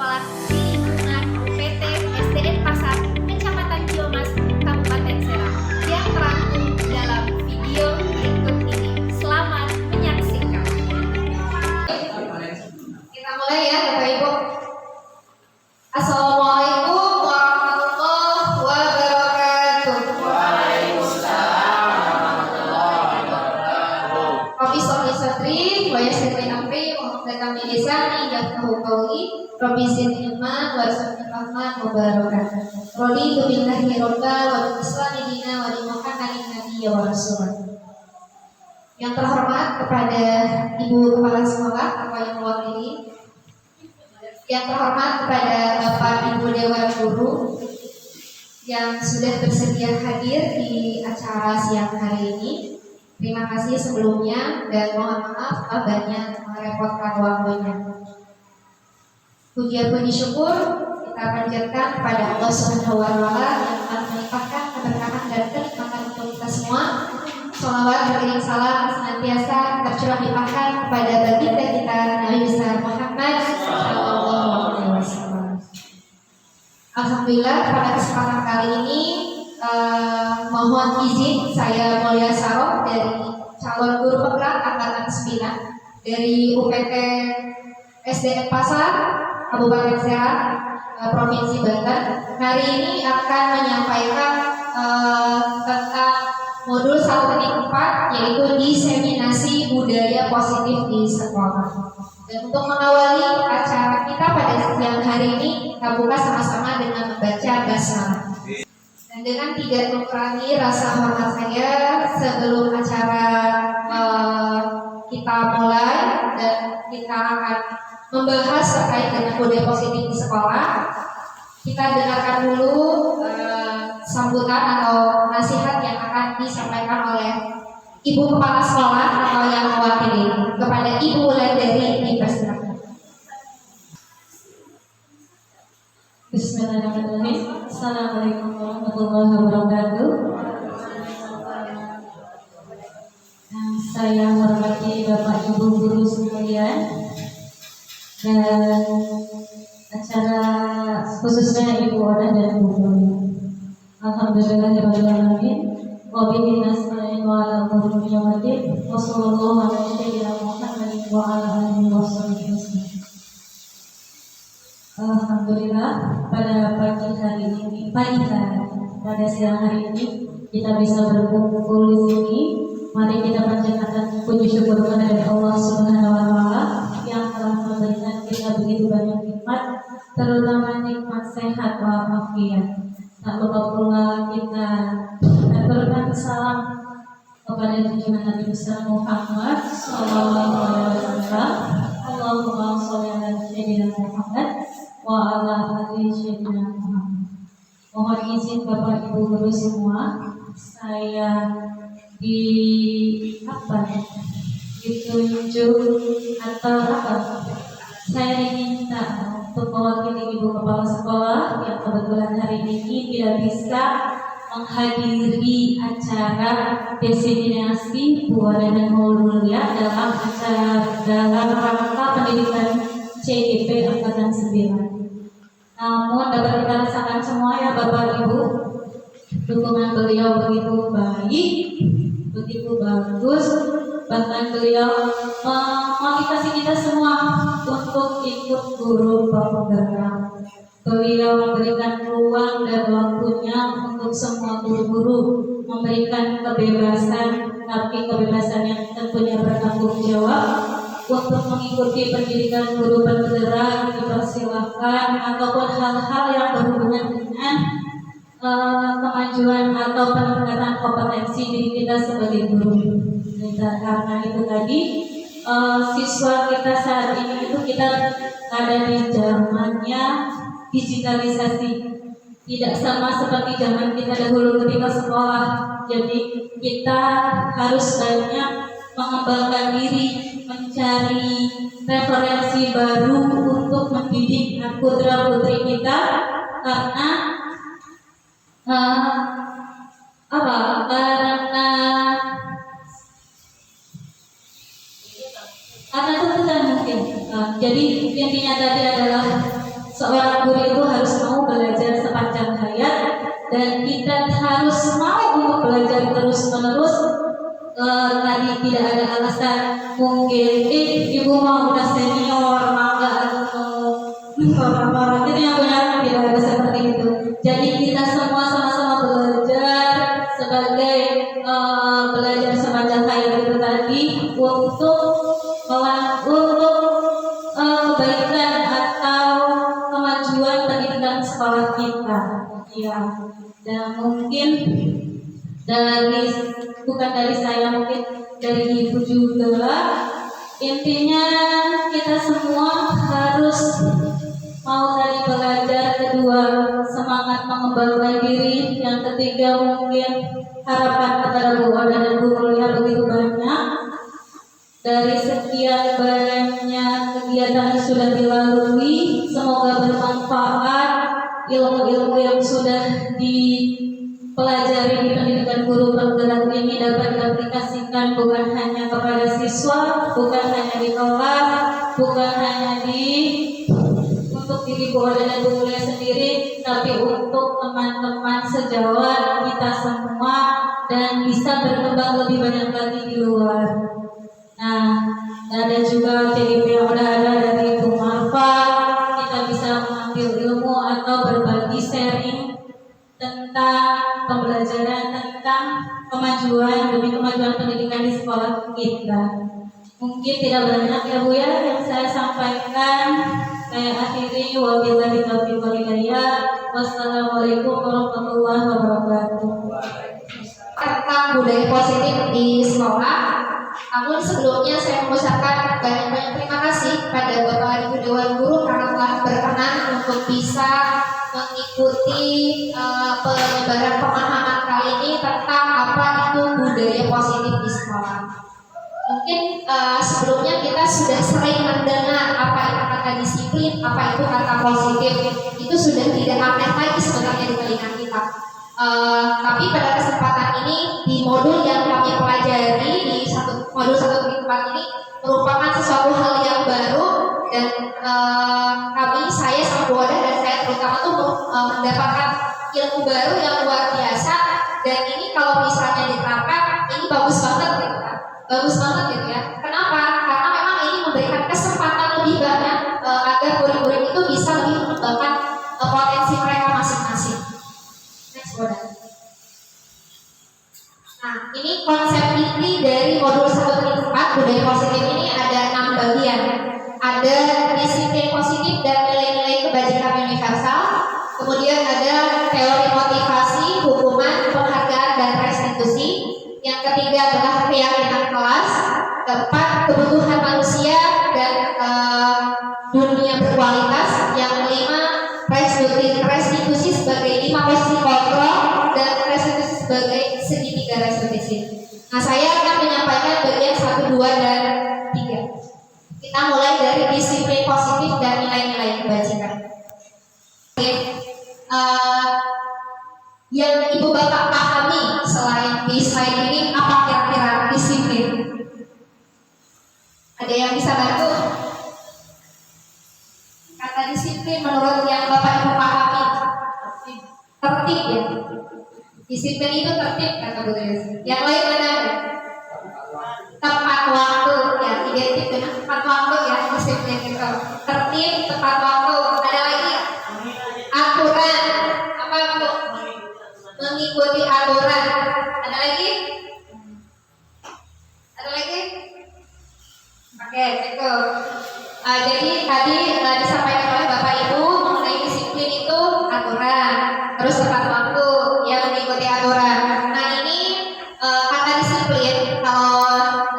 sekolah di lingkungan PT SDN Pasar, Kecamatan Ciomas, Kabupaten Serang yang terangkum dalam video berikut ini. Selamat menyaksikan. Kita mulai ya Bapak Ibu. Assalamualaikum warahmatullahi wabarakatuh. Waalaikumsalam warahmatullahi wabarakatuh. Rabbi sholli sadri wa yassir li amri wahlul lisani yafqahu qawli. Rabbi zidni ilman warzuqni fahman wa barakatuh. Raditu billahi rabba wa bil islami dina wa bi Muhammadin nabiyya wa rasulah. Yang terhormat kepada Ibu Kepala Sekolah atau yang mewakili, yang terhormat kepada Bapak Ibu Dewan Guru yang sudah bersedia hadir di acara siang hari ini. Terima kasih sebelumnya dan mohon maaf banyak merepotkan waktunya. Puji puji syukur kita panjatkan kepada Allah Subhanahu wa taala yang telah melimpahkan keberkahan dan kenikmatan untuk kita semua. Shalawat beriring salam senantiasa tercurah limpahkan kepada baginda kita Nabi besar Muhammad sallallahu alaihi wasallam. Alhamdulillah pada kesempatan kali ini mohon izin saya Mulia Saroh dari calon guru penggerak angkatan 9 dari UPT SDN Pasar Kabupaten Serang Provinsi Banten. Hari ini akan menyampaikan tentang modul 1 teknik 4 yaitu diseminasi budaya positif di sekolah. Dan untuk mengawali acara kita pada siang hari ini, kita buka sama-sama dengan membaca basmalah. Dan dengan tidak mengurangi rasa hormat saya sebelum acara kita mulai dan kita akan membahas terkait dengan budaya positif di sekolah, kita dengarkan dulu sambutan atau nasihat yang akan disampaikan oleh Ibu Kepala Sekolah atau yang mewakili. Kepada Ibu Wulandari dipersilakan. Bismillahirrahmanirrahim. Assalamualaikum warahmatullahi wabarakatuh. Saya hormati Bapak Ibu guru sekalian dan acara khususnya Ibu Oda dan Bu Guru. Alhamdulillahirrahmanirrahim. Wa bihi nasta'in wa ala umuri yawmiddin. Wa sallallahu ala sayyidina Muhammadin wa ala alihi wa sahbihi wasallam. Alhamdulillah pada pada siang hari ini kita bisa berkumpul di sini. Mari kita panjatkan puji syukur kepada Allah Subhanahu wa taala yang telah memberikan kita begitu banyak nikmat, terutama nikmat sehat walafiat. Tak lupa pula kita aturkan salam kepada junjungan Nabi besar Muhammad sallallahu alaihi wasallam. Allahumma shalli ala sayyidina Muhammad wa ala ali sayyidina Muhammad. Mohon izin Bapak Ibu guru semua, saya ditunjuk atau saya diminta untuk mewakili Ibu Kepala Sekolah yang kebetulan hari ini tidak bisa menghadiri acara diseminasi budaya dan mulia dalam rangka pendidikan CGP angkatan 9. Namun dapat kita rasakan semua ya Bapak Ibu, dukungan beliau begitu baik, begitu bagus, bahkan beliau memotivasi kita semua untuk ikut guru penggerak. Beliau memberikan ruang dan waktunya untuk semua guru-guru, memberikan kebebasan, tapi kebebasan yang tentunya bertanggung jawab untuk mengikuti pendidikan guru penggerak, dipersilahkan, ataupun hal-hal yang berhubungan dengan kemajuan atau peningkatan kompetensi diri kita sebagai guru. Karena itu tadi siswa kita saat ini itu kita ada di zamannya digitalisasi, tidak sama seperti zaman kita dahulu ketika sekolah. Jadi kita harus banyak mengembangkan diri, mencari referensi baru untuk mendidik putra putri kita, karena karena itu tidak mungkin. Jadi intinya tadi adalah seorang guru itu harus mau belajar sepanjang hayat, dan kita harus mau untuk belajar terus-menerus. Tadi tidak ada alasan mungkin ibu mau udah senior mau nggak orang-orang itu yang benar, tidak ada seperti itu. Jadi kita semua sama-sama belajar sebagai belajar sepanjang hayat itu tadi untuk kebaikan atau kemajuan pendidikan sekolah kita. Ya, dan mungkin bukan dari saya, mungkin dari ibu juga. Intinya kita semua harus mau tadi belajar, kedua semangat mengembangkan diri, yang ketiga mungkin harapan kepada Bu Oda dan Bu Mulia begitu banyak. Dari sekian banyak kegiatan yang sudah dilalui, semoga bermanfaat ilmu-ilmu yang sudah dipelajari di pendidikan guru penggerak ini dapat diaplikasikan bukan hanya kepada siswa, bukan hanya di kelas, bukan hanya untuk diri Bu Oda dan Bu Mulia sendiri, tapi untuk teman-teman sejawat kita semua, dan bisa berkembang lebih banyak lagi di luar. Nah, ada juga CIP yang udah ada dari Ibu Marfa, kita bisa mengambil ilmu atau berbagi sharing tentang pembelajaran, tentang kemajuan demi kemajuan pendidikan di sekolah kita. Mungkin tidak banyak ya Bu ya yang saya sampaikan. Saya akhiri, wabillahi taufiq wal hidayah. Wassalamualaikum warahmatullahi wabarakatuh. Tentang budaya positif di sekolah. Namun sebelumnya saya mengucapkan banyak-banyak terima kasih pada Bapak Ibu Dewan Guru karena telah berkenan untuk bisa mengikuti penyebaran pemahaman kali ini tentang apa itu budaya positif di sekolah. Mungkin sebelumnya kita sudah sering mendengar apa itu kata disiplin, apa itu kata positif. Itu sudah tidak aneh lagi sebenarnya di telinga kita. Tapi pada kesempatan ini di modul yang kami pelajari di modul 1.4 ini merupakan sesuatu hal yang baru, dan saya sama Bu Oda dan saya terutama tuh mendapatkan ilmu baru yang luar biasa, dan ini kalau misalnya diterapkan ini bagus banget gitu kan, bagus banget gitu ya. Kenapa? Karena memang ini memberikan kesempatan lebih banyak agar murid-murid itu bisa lebih mengembangkan potensi mereka masing-masing. Next, Bu Oda. Nah, ini konsep inti dari modul 1.4 budaya positif ini ada 6 bagian. Ada disiplin positif dan nilai-nilai kebajikan universal. Kemudian ada teori motivasi, hukuman, penghargaan, dan restitusi. Yang ketiga adalah keyakinan kelas. Keempat, kebutuhan manusia dan dunia berkualitas. Yang kelima, restitusi sebagai 5 posisi kontrol, dan restitusi sebagai segitiga restitusi. Nah, saya akan menyampaikan bagian 1, 2, dan 3. Kita mulai dari disiplin positif dan nilai-nilai kebajikan. Yang Ibu Bapak pahami selain di slide ini, apa kira-kira disiplin? Ada yang bisa bantu? Kata disiplin menurut yang Bapak Ibu pahami, tertib ya. Disiplin itu tertib kata Bu Tulis. Yang lain ada? Tepat waktu ya, identik dengan tepat waktu ya, disiplin itu. Tertib, tepat waktu. Ada lagi? Aturan. Apa Bu? Mengikuti aturan. Ada lagi? Ada lagi? Oke, itu. Jadi tadi disampaikan oleh Bapak Ibu mengenai disiplin itu aturan, terus tepat waktu, yang mengikuti aturan. Nah, ini kata disiplin kalau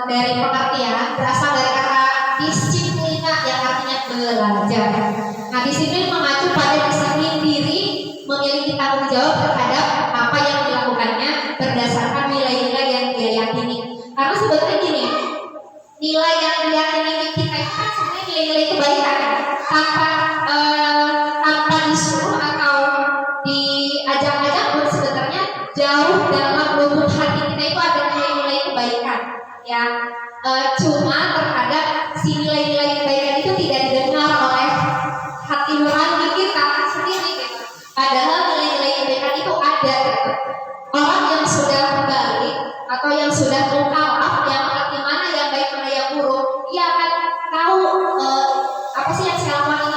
dari pengertian berasal dari kata disiplina yang artinya belajar. Nah, disiplin mengacu pada disiplin diri, memiliki tanggung jawab terhadap apa yang dilakukannya berdasarkan nilai-nilai yang dia yakini. Karena sebetulnya gini, nilai yang diyakini kita itu kan sebenarnya nilai-nilai kebaikan. Tanpa disuruh atau diajak-ajak pun sebenarnya jauh dalam lubuk hati kita itu ada nilai-nilai kebaikan ya. Cuma terhadap si nilai-nilai kebaikan itu tidak didengar oleh hati nurani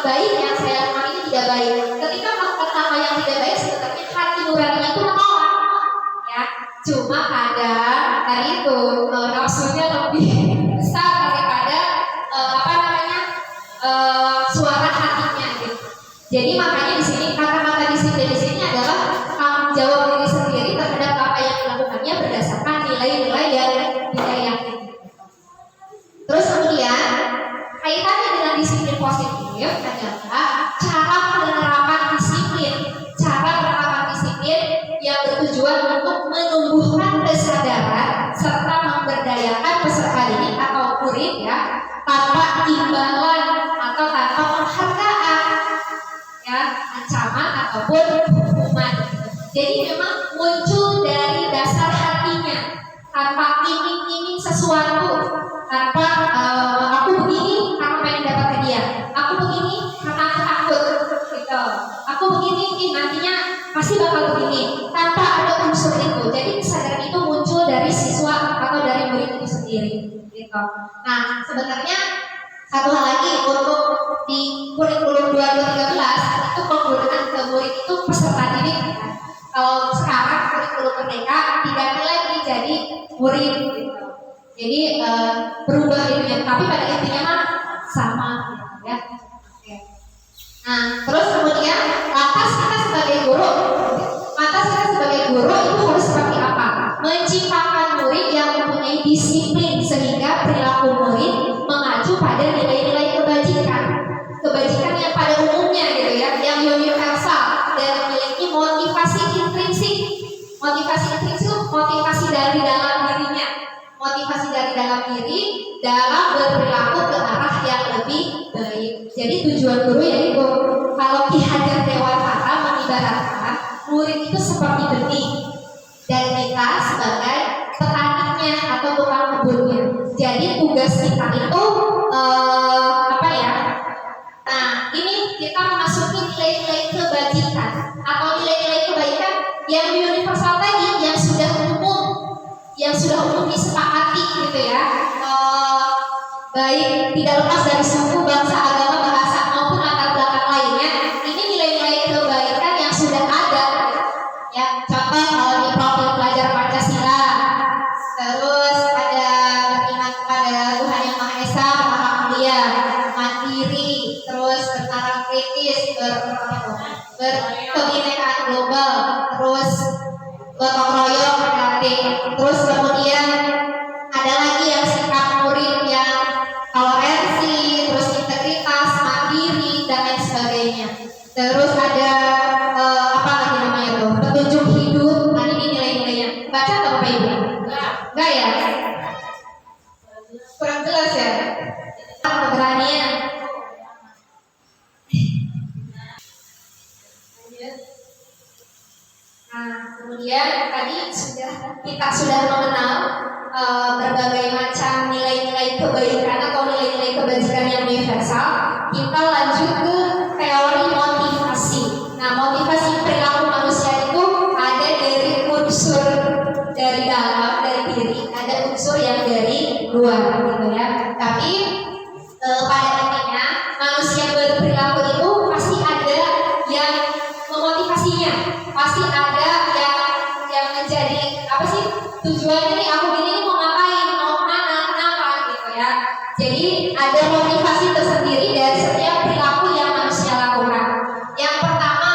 baik yang saya lakukan ini tidak baik. Ketika melakukan hal yang tidak baik, sebenarnya hati nurani itu menolak, ya. Cuma kadang tadi itu nafsunya lebih besar daripada suara hatinya gitu. Jadi makanya di sini kata-kata disiplin di sini adalah tanggung jawab diri sendiri terhadap apa yang dilakukannya berdasarkan nilai-nilai yang kita yakini. Terus kemudian kaitannya dengan disiplin positif adalah cara penerapan disiplin. Cara penerapan disiplin yang bertujuan untuk menumbuhkan kesadaran serta memberdayakan peserta didik atau murid ya, tanpa imbalan atau tanpa penghargaan, ya, ancaman ataupun hukuman. Jadi memang muncul dari dasar hatinya, tanpa iming-iming sesuatu, tanpa aku begini karena pengen dapat hadiah, aku begini karena aku takut, gitu. Aku begini nantinya pasti bakal begini, tanpa ada unsur itu. Jadi kesadaran itu muncul dari siswa atau dari murid itu sendiri, gitu. Nah, sebenarnya satu hal lagi untuk di kurikulum 2013 itu penggunaan ke murid itu peserta didik. Kalau sekarang kurikulum merdeka diganti lagi jadi murid, gitu. Jadi berubah ininya, tapi pada intinya mah sama, gitu, ya. Oke. Nah, terus kemudian lantas kita sebagai guru itu harus seperti apa? Menciptakan murid yang mempunyai disiplin sehingga perilaku murid mengacu pada nilai-nilai kebajikan yang pada umumnya gitu ya, yang universal dan memiliki motivasi intrinsik. Motivasi dari dalam dirinya, motivasi dari dalam diri dalam berperilaku ke arah yang lebih baik. Jadi tujuan guru yaitu, kalau Ki Hajar Dewantara mengibaratkan murid itu seperti benih dan kita sebagai petaninya atau tukang kebunnya. Jadi tugas kita itu apa ya? Nah, ini kita memasuki nilai-nilai kebajikan atau nilai-nilai kebaikan yang universal tadi, yang sudah umum disepakati gitu ya. Baik tidak lepas dari suku, bangsa, agama, bahasa maupun latar belakang lainnya. Ini nilai-nilai kebaikan yang sudah ada. Ya, contoh kalau di profil pelajar Pancasila, terus ada beriman kepada Tuhan Yang Maha Esa, Maha Mulia, mandiri, terus bernalar kritis, berkebinekaan global, terus gotong royong, terus kemudian ada lagi yang sikap murid yang toleransi, terus integritas, mandiri dan lain sebagainya. Terus ada apa lagi namanya tuh, petunjuk hidup. Nah, ini nilai-nilainya. Baca atau Bapak Ibu? Enggak ya? Kurang jelas ya? Keberanian. Nah, kemudian tadi kita sudah mengenal berbagai macam nilai-nilai kebaikan atau nilai-nilai kebajikan yang universal. Kita lanjut ke teori motivasi. Nah, motivasi perilaku manusia itu ada dari unsur dari dalam, dari diri, ada unsur yang dari luar, gitu ya. Tapi pada intinya manusia berperilaku itu pasti ada yang memotivasinya, pasti ada yang menjadi apa sih tujuannya nih, aku gini nih mau ngapain, mau kemana, kenapa gitu ya. Jadi ada motivasi tersendiri dari setiap perilaku yang manusia lakukan. Yang pertama,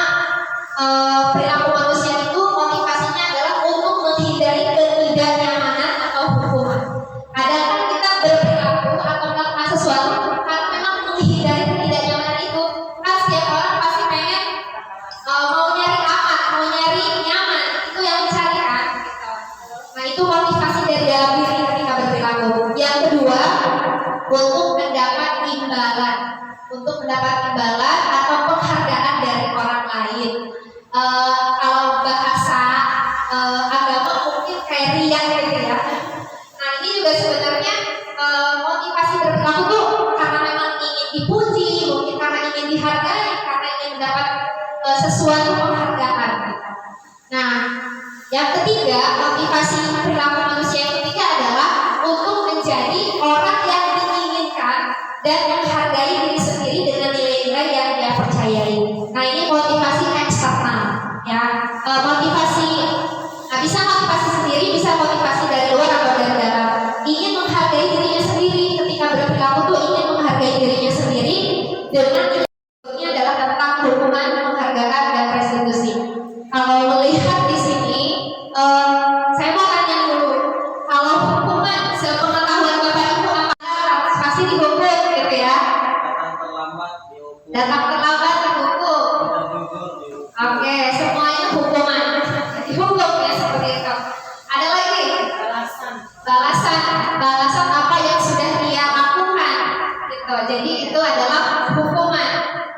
perilaku manusia itu motivasinya adalah untuk menghindari ketidaknyamanan atau hukuman. Kadang kan kita berperilaku atau melakukan sesuatu karena memang menghindari ketidaknyamanan itu. Kan setiap orang pasti pengen mau nyari aman, mau nyari nyaman, itu yang dicari kan gitu. Nah, itu motivasi dari dalam diri ketika berperilaku. Yang kedua, untuk mendapat imbalan atau penghargaan dari orang lain. Kalau bahasa agama mungkin kayak riya gitu ya. Nah, ini juga sebenarnya motivasi berperilaku tuh karena memang ingin dipuji, mungkin karena ingin dihargai, karena ingin mendapat sesuatu penghargaan gitu. Nah, yang ketiga, motivasi perilaku manusia yang ketiga adalah untuk menjadi orang yang diinginkan dan menghargai diri sendiri dengan nilai-nilai yang dia percayai. Nah, ini motivasi eksternal, ya. Motivasi, bisa motivasi sendiri, bisa motivasi dari luar atau dari dalam. Ingin menghargai dirinya sendiri, ketika berperilaku tuh ingin menghargai dirinya sendiri dengan ini adalah tentang hukuman, penghargaan, dan restitusi. Kalau melihat di sini, saya mau tanya dulu, kalau hukuman sepengetahuan Bapak Ibu apa pasti dihukum gitu ya? Datang terlambat dihukum. Oke, semuanya hukuman. Dihukum ya seperti itu. Ada lagi? Balasan apa yang sudah dia lakukan gitu. Jadi itu adalah hukuman.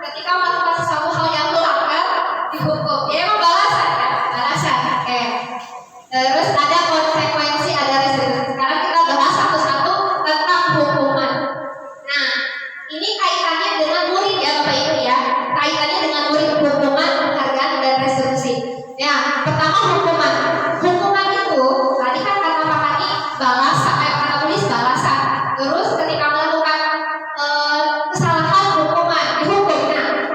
Ketika melakukan sesuatu hal yang melanggar dihukum. Ya emang balasan kan? Balasan. Oke. Terus ada konsekuensi, ada restitusi. Sekarang kita bahas satu-satu tentang hukuman. Nah, ini kaitannya dengan murid ya Bapak Ibu ya. Kaitannya dengan murid, hukuman, penghargaan, dan restitusi. Ya, pertama hukuman. Hukuman itu tadi kan kata Pak Pani balasan, kata tulis balasan. Terus ketika melakukan kesalahan hukuman dihukum.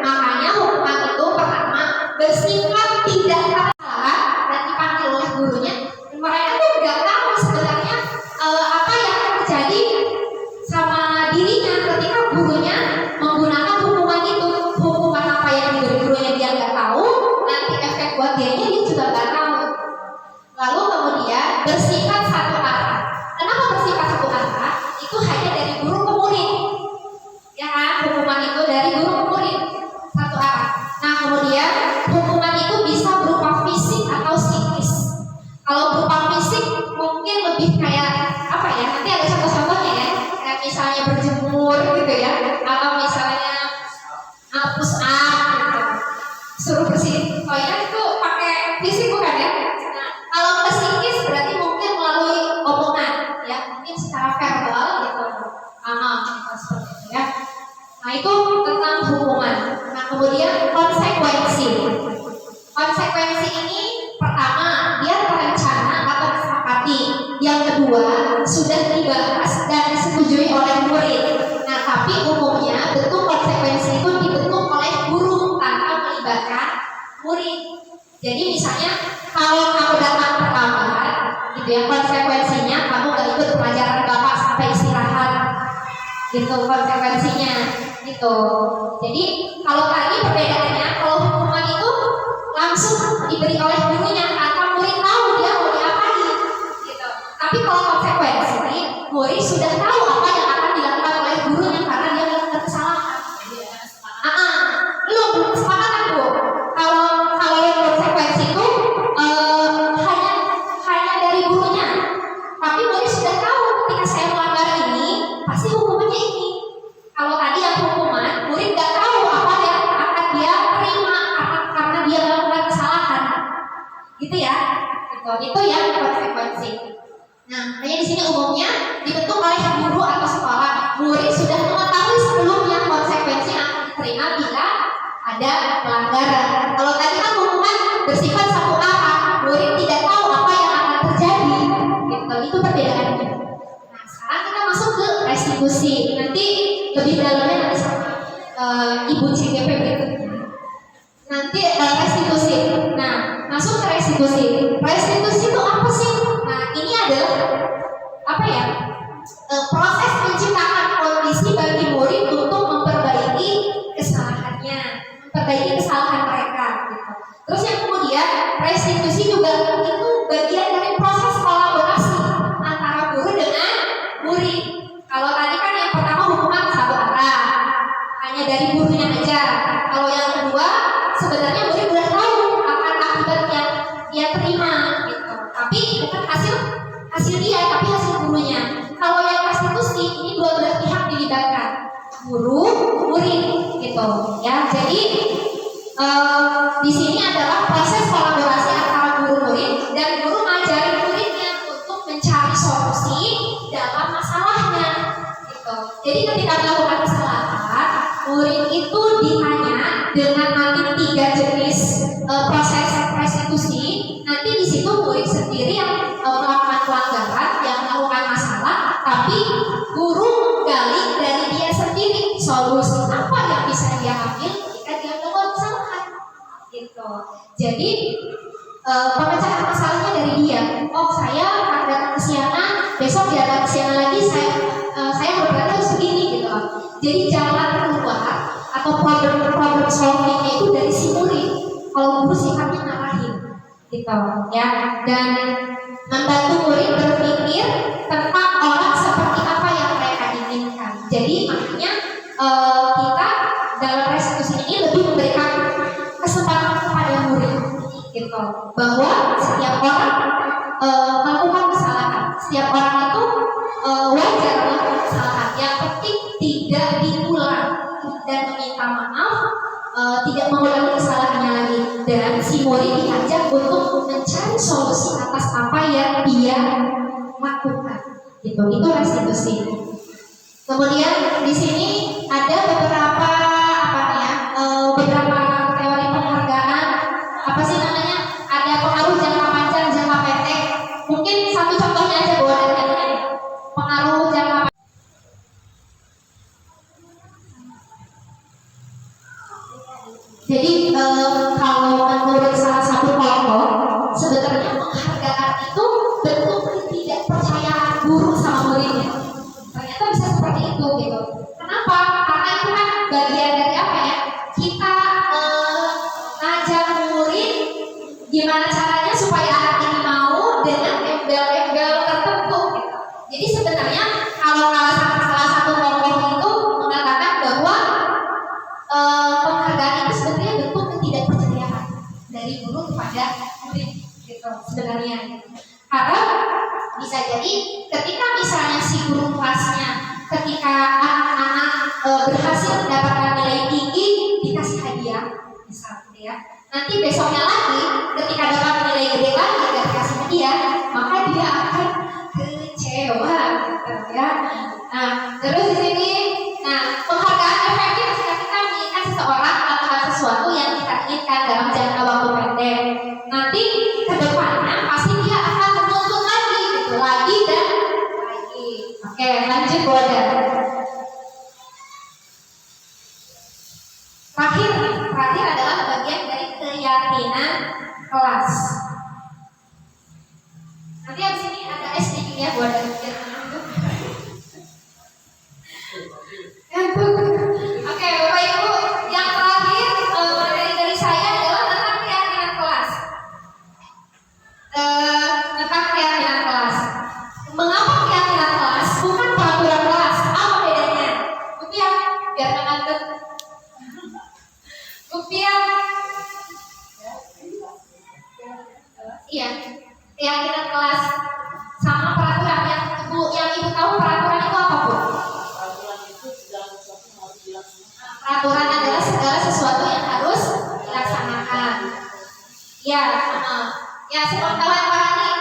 Nah, makanya hukuman itu pertama bersifat tidak tersalah dan dipanggil oleh gurunya. Mereka tuh nggak tahu sebenarnya apa yang terjadi sama dirinya ketika gurunya menggunakan hukuman itu. Hukuman apa yang diberi gurunya dia nggak tahu, nanti efek buat dia juga nggak tahu. Lalu kemudian bersifat satu arah. Kenapa bersifat satu arah? Itu hanya dari guru ke murid, ya kan? Hukuman itu dari guru ke murid satu arah. Nah kemudian hukuman itu bisa berupa fisik atau psikis. Kalau berupa fisik mungkin lebih kayak apa ya? Nanti ada contoh-contohnya ya. Kayak misalnya berjemur gitu ya, atau misalnya push up gitu. Suruh bersihin toilet itu pakai fisik bukan ya? Nah, kalau ke psikis berarti mungkin melalui omongan ya, mungkin secara verbal gitu. Seperti itu ya. Nah, itu tentang hukuman. Nah, kemudian konsekuensi. Konsekuensi ini pertama, dia terencana atau disepakati. Yang kedua, sudah dibahas dan disetujui oleh murid. Nah, tapi umumnya bentuk konsekuensi itu dibentuk oleh guru tanpa melibatkan murid. Jadi misalnya kalau kamu datang terlambat, gitu ya, konsekuensinya kamu gak ikut pelajaran Bapak sampai istirahat. Gitu konsekuensinya gitu. Jadi kalau tadi perbedaannya, kalau hukuman itu langsung diberi oleh gurunya tanpa murid tahu dia mau diapain gitu. Tapi kalau konsekuensi, murid sudah tahu apa yang akan dilakukan oleh gurunya karena dia melakukan kesalahan. Belum kesepakatan Bu. Kalau yang konsekuensi itu hanya dari gurunya. Tapi murid sudah tahu ketika saya melanggar ini pasti hukumannya ini. Kalau tadi yang hukuman, murid nggak tahu apa yang akan dia terima karena dia melakukan kesalahan, gitu ya. Itu yang konsekuensi. Nah, makanya di sini umumnya dibentuk oleh guru atau sekolah. Murid sudah mengetahui sebelumnya konsekuensi yang akan diterima bila ada pelanggaran. Kalau tadi kan hukuman bersifat satu arah, murid tidak tahu apa yang akan terjadi. Gitu. Itu perbedaannya. Nah, sekarang kita masuk ke restitusi. Nanti lebih dalamnya nanti sama Ibu CGP berikutnya. Nanti restitusi. Nah, masuk ke restitusi. Restitusi itu apa sih? Nah, ini adalah apa ya? Proses menciptakan kondisi bagi murid untuk memperbaiki kesalahannya, memperbaiki kesalahan mereka. Gitu. Terus yang kemudian restitusi juga itu bagian dari proses kolaborasi antara guru dengan murid. Kalau tadi kan yang pertama hukuman satu arah, hanya dari gurunya aja. Kalau yang kedua sebenarnya murid sudah tahu akan akibat yang dia terima, gitu. Tapi bukan hasil dia, tapi hasil gurunya. Kalau yang restitusi ini dua belah pihak dilibatkan, guru, murid, gitu. Ya, jadi di sini adalah proses kolaborasi antara guru murid dan guru ngajarin muridnya untuk mencari solusi dalam masalahnya. Gitu. Jadi ketika melakukan kesalahan, murid itu ditanya dengan nanti 3 jenis proses restitusi. Nanti di situ murid sendiri yang melakukan pelanggaran, yang melakukan masalah, tapi guru menggali dari dia sendiri solusi apa yang bisa dia ambil ketika dia melakukan kesalahan gitu. Jadi pemecahan masalahnya dari dia. Oh, saya ada kesiangan, besok dia ada kesiangan lagi, saya berarti harus begini gitu. Jadi jalan keluar atau problem solvingnya itu dari si murid. Kalau guru sifatnya ngarahin gitu ya, dan membantu murid berpikir tentang orang seperti apa yang mereka inginkan. Jadi makanya kita dalam restitusi ini lebih memberikan kesempatan kepada murid gitu, bahwa setiap orang melakukan kesalahan, setiap orang itu wajar melakukan kesalahan. Yang penting tidak diulang dan meminta maaf, tidak mengulangi kesalahannya lagi, dan si murid diajak untuk mencari solusi atas apa yang dia lakukan. Gitu, itu restitusi. Kemudian di sini ada beberapa beberapa teori penghargaan. Apa sih namanya? Ada pengaruh jangka panjang, jangka pendek. Mungkin satu contohnya aja buat dari pengaruh jangka panjang. Jadi kalau menurut salah satu kelompok, sebenarnya penghargaan itu bentuk ketidakpercayaan guru sama muridnya. Ternyata bisa seperti itu gitu. Kenapa? Karena itu kan bagian dari apa ya? Kita ngajak murid gimana caranya supaya anak ini mau dengan embel-embel tertentu gitu. Jadi sebenarnya kalau salah satu kelompok itu mengatakan bahwa penghargaan itu sebenarnya bentuk ketidakpercayaan dari guru kepada murid gitu sebenarnya. Karena bisa jadi ketika misalnya si guru kelasnya, ketika anak-anak berhasil mendapatkan nilai tinggi, dikasih hadiah misalnya ya, nanti besoknya lagi ketika dapat nilai gede lagi dan dikasih hadiah, maka dia akan kecewa gitu ya. Nah, terus di sini, penghargaan efektif ketika kita menginginkan seseorang melakukan sesuatu yang kita inginkan dalam jangka waktu pendek. Nanti ke depannya pasti dia akan menuntut lagi gitu, lagi dan lagi. Oke, lanjut Boda. Terakhir adalah bagian dari keyakinan kelas. Nanti abis ini ada sedikit ya Boda. Oke, Bapak Ibu, yang terakhir materi dari saya adalah tentang keyakinan kelas. Tentang keyakinan kelas. Mengapa keyakinan kelas bukan peraturan kelas? Apa bedanya? Rupiah, biar ngantuk. Rupiah. Iya, keyakinan kelas sama peraturan yang ibu tahu peraturan itu apa Bu? Peraturan adalah segala sesuatu yang harus dilaksanakan. Ya, sepengetahuan Pak ini,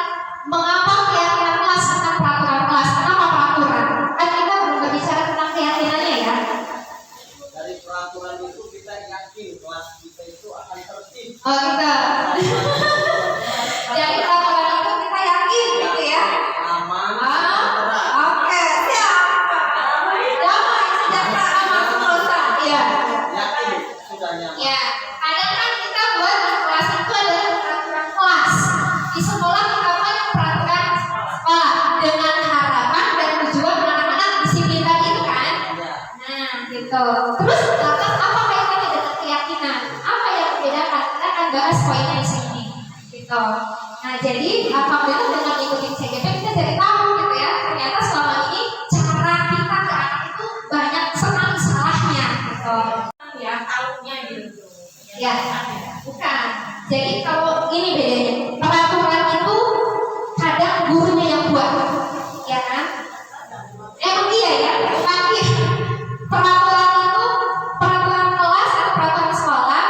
mengapa keyakinan kelas tentang peraturan kelas? Kenapa peraturan? Kan kita belum berbicara tentang keyakinannya ya. Dari peraturan itu kita yakin kelas kita itu akan tertib. Oh kita. Dari peraturan itu kita yakin gitu ya. Aman, Oke, siap. Damai, sejahtera, aman, sentosa. Iya. yakin sudah nyaman. Ya, kadang kan kita buat di kelas itu adalah peraturan kelas. Di sekolah kita buat peraturan sekolah dengan harapan dan tujuan anak-anak disiplin tadi itu kan. Ya. Nah, gitu. Terus lantas apa kaitannya dengan keyakinan? Apa yang membedakan? Kita akan bahas poinnya di sini. Gitu. Nah, jadi alhamdulillah dengan ikutin CGP kita jadi tahu gitu ya. Ternyata selama ini cara kita ke anak itu banyak sekali salahnya gitu. Ya, tahunya gitu. Ya, bukan. Jadi kalau ini bedanya, peraturan itu kadang gurunya yang buat, ya kan? Emang iya ya, tapi peraturan itu peraturan kelas atau peraturan sekolah,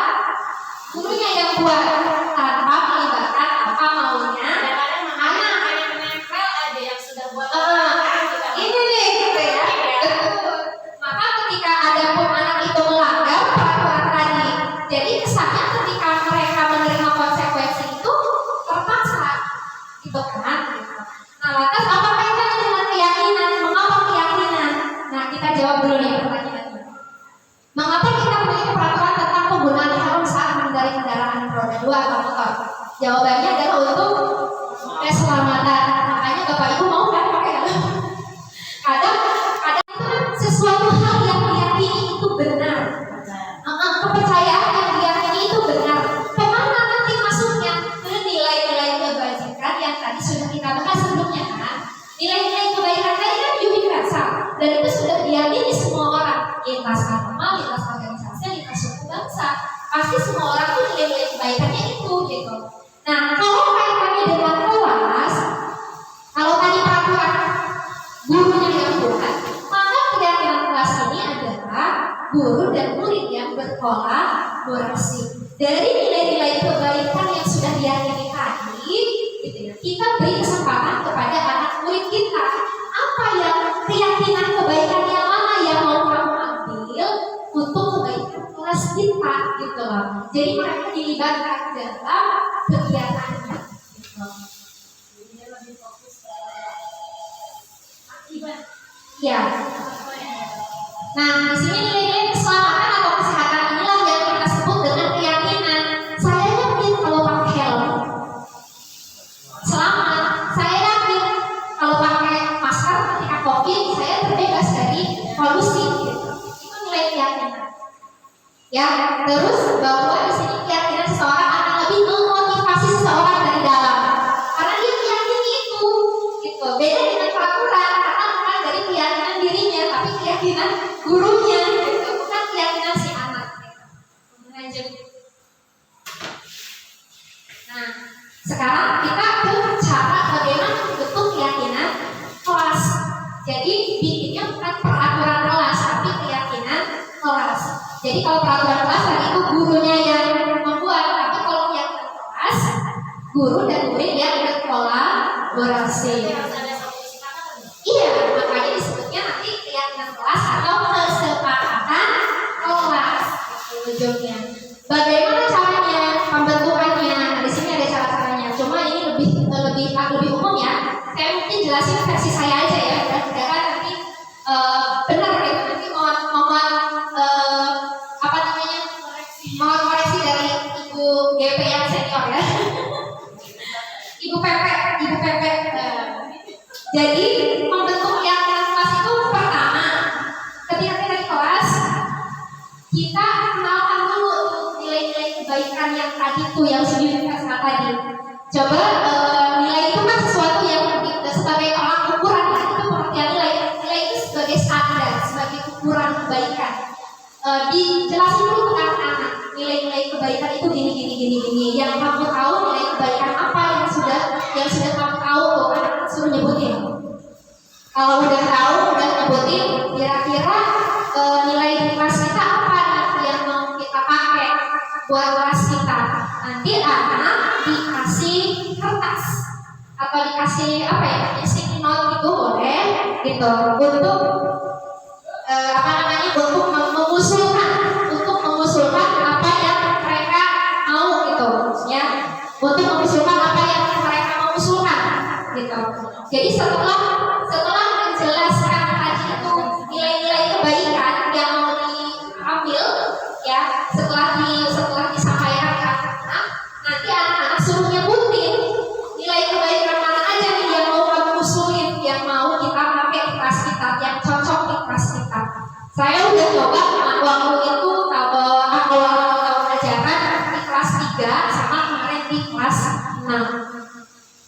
gurunya yang buat tanpa melibatkan apa maunya anak. Ada yang sudah buat Ini nih gitu ya. Betul. Maka ketika ada pun anak itu melanggar peraturan tadi, jadi kesannya ketika mereka menerima konsekuensi itu terpaksa, gitu kan? Nah, lantas apa kaitannya dengan keyakinan? Mengapa keyakinan? Nah, kita jawab dulu nih pertanyaannya. Jawabannya adalah untuk keselamatan. Makanya Bapak Ibu mau kan pakai helm? Kadang itu kan sesuatu hal yang diyakini itu benar. Kepercayaan yang diyakini itu benar. Kemana nanti masuknya ke nilai-nilai kebajikan yang tadi sudah kita bahas sebelumnya kan? Nilai-nilai kebaikan tadi kan universal dan itu sudah diyakini semua orang, lintas agama, lintas organisasi, lintas suku bangsa. Pasti semua orang tuh nilai-nilai kebaikannya itu gitu. Nah, kalau kaitannya dengan kelas, kalau tadi peraturan gurunya yang buat, maka keyakinan kelas ini adalah guru dan murid yang berkolaborasi. Dari nilai-nilai kebaikan yang sudah diyakini tadi, gitu ya, kita beri kesempatan kepada anak murid kita. Apa yang keyakinan kebaikan yang mana yang mau kamu ambil untuk kebaikan kelas kita, gitu loh. Jadi mereka dilibatkan dalam kegiatannya. Gitu. Ya. Nah, di sini nilai-nilai keselamatan atau kesehatan inilah yang kita sebut dengan keyakinan. Saya yakin kalau pakai helm selamat. Saya yakin kalau pakai masker ketika COVID saya terbebas dari polusi. Gitu. Itu nilai keyakinan. Ya, terus bahwa di sini keyakinan seseorang akan lebih memotivasi seseorang dari dalam, karena dia meyakini itu, gitu. Beda dengan peraturan, karena bukan dari keyakinan dirinya, tapi keyakinan gurunya, gitu. Bukan keyakinan si anak. Gitu. Lanjut. Nah, sekarang kita ke cara bagaimana membentuk keyakinan kelas. Jadi bikinnya bukan peraturan kelas, tapi keyakinan kelas. Jadi kalau peraturan kelas tadi itu gurunya yang membuat, tapi kalau keyakinan kelas, guru dan murid yang berkolaborasi. Iya, makanya disebutnya nanti keyakinan kelas atau kesepakatan kelas. Ujungnya. Bagaimana caranya pembentukannya? Nah, di sini ada cara-caranya. Cuma ini lebih umum ya. Saya mungkin jelasin versi saya aja ya. Mudah-mudahan nanti benar gitu. Nanti mohon koreksi dari Ibu GP yang senior ya. Ibu PP. Jadi membentuk keyakinan kelas itu pertama, ketika kita di kelas kita kenalkan dulu nilai-nilai kebaikan yang tadi tuh yang universal tadi. Coba nilai itu kan sesuatu yang sebagai tolak ukuran ya. Itu pengertian nilai itu sebagai standar, sebagai ukuran kebaikan. Dijelasin dulu ke anak-anak nilai-nilai kebaikan itu gini. Yang kamu tahu nilai kebaikan apa yang sudah kamu tahu tuh anak-anak suruh nyebutin. Kalau udah tahu, udah nyebutin, kira-kira nilai di kelas kita apa nih yang mau kita pakai buat kelas kita. Nanti anak dikasih kertas atau dikasih apa ya, sticky note gitu boleh gitu untuk untuk mengusulkan apa yang mereka mau gitu ya, untuk mengusulkan apa yang mereka mau usulkan gitu. Jadi setelah menjelaskan tadi itu nilai-nilai kebaikan yang mau diambil ya, setelah disampaikan ke anak-anak, nanti anak-anak suruh nyebutin nilai kebaikan mana aja nih yang mau kamu usulin, yang mau kita pakai di kelas kita, yang cocok di kelas kita. Saya udah coba waktu itu awal tahun ajaran di kelas 3 sama kemarin di kelas 6.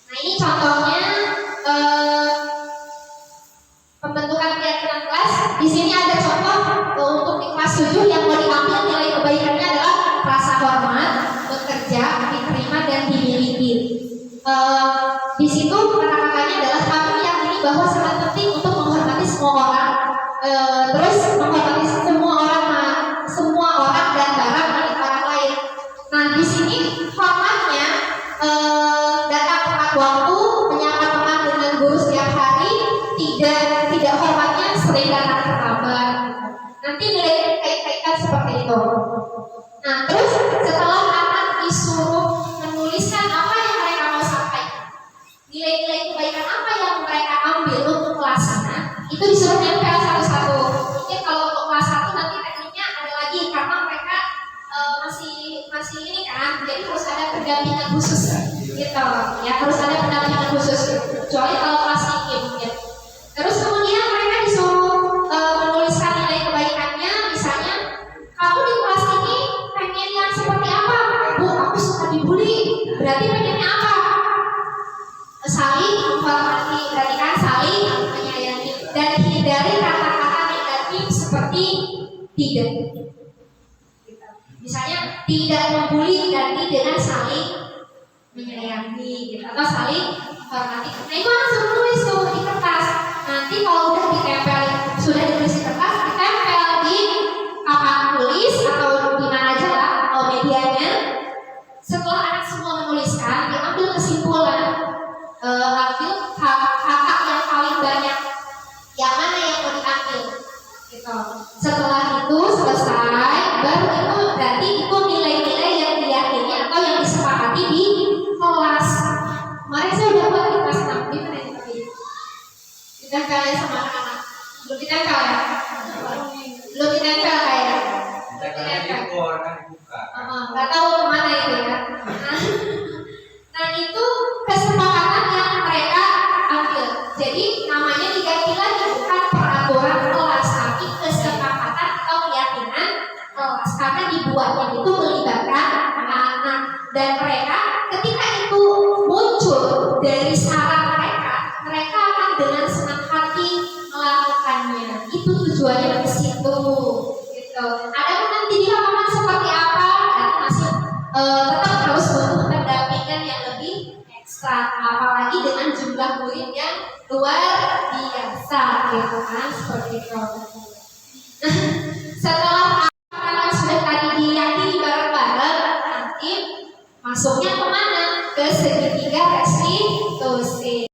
Nah ini contohnya pembentukan keyakinan kelas. Di sini ada contoh untuk di kelas 7 yang mau diambil nilai kebaikannya adalah rasa hormat, bekerja, diterima dan dimiliki. Di situ kata-katanya adalah kami meyakini bahwa sangat penting untuk menghormati semua orang. Terus menghormati semua orang dan barang milik orang lain. Nah di sini hormatnya datang tepat waktu, menyapa teman dengan guru setiap hari, tidak hormatnya sering datang terlambat. Nanti nilai kait-kaitan seperti itu. Nah terus setelah anak disuruh menuliskan apa yang mereka mau sampaikan, nilai-nilai kebaikan apa yang mereka ambil untuk kelasnya, itu disuruh nempel satu-satu. Mungkin kalau untuk kelas 1 nanti tekniknya ada lagi karena mereka masih ini kan, jadi harus ada pendampingan khusus. seperti tidak. Misalnya tidak membuli ganti dengan saling menyayangi gitu, atau saling menghormati. Nah itu langsung tulis tuh di kertas. Nanti kalau udah ditempel, sudah ditulis di kertas, ditempel di papan tulis atau di mana aja lah medianya. Setelah anak semua menuliskan, diambil kesimpulan, ambil kakak yang paling banyak, yang mana yang mau diambil, gitu. Setelah itu selesai, baru itu berarti itu nilai-nilai yang diyakini atau yang disepakati di kelas. Kemarin saya udah buat di kelas 6, gimana ini tadi? Ditempel ya sama anak-anak. Belum ditempel ya? Belum ditempel kayak. Nggak tahu kemana itu ya. Nah itu kesepakatan yang mereka ambil. Jadi namanya diganti lagi, bukan peraturan kelas, tapi kesepakatan atau keyakinan kelas. Karena dibuatnya itu melibatkan anak-anak, dan mereka ketika itu muncul dari saran mereka, mereka akan dengan senang hati melakukannya. Itu tujuannya ke situ. Gitu. Ada nanti di lapangan seperti apa, dan masih tetap harus butuh pendampingan yang lebih ekstra, apalagi dengan jumlah murid yang luar biasa, gitu kan, seperti itu. Nah, setelah anak sudah tadi diyakini bareng-bareng, nanti masuknya kemana? Ke segitiga restitusi.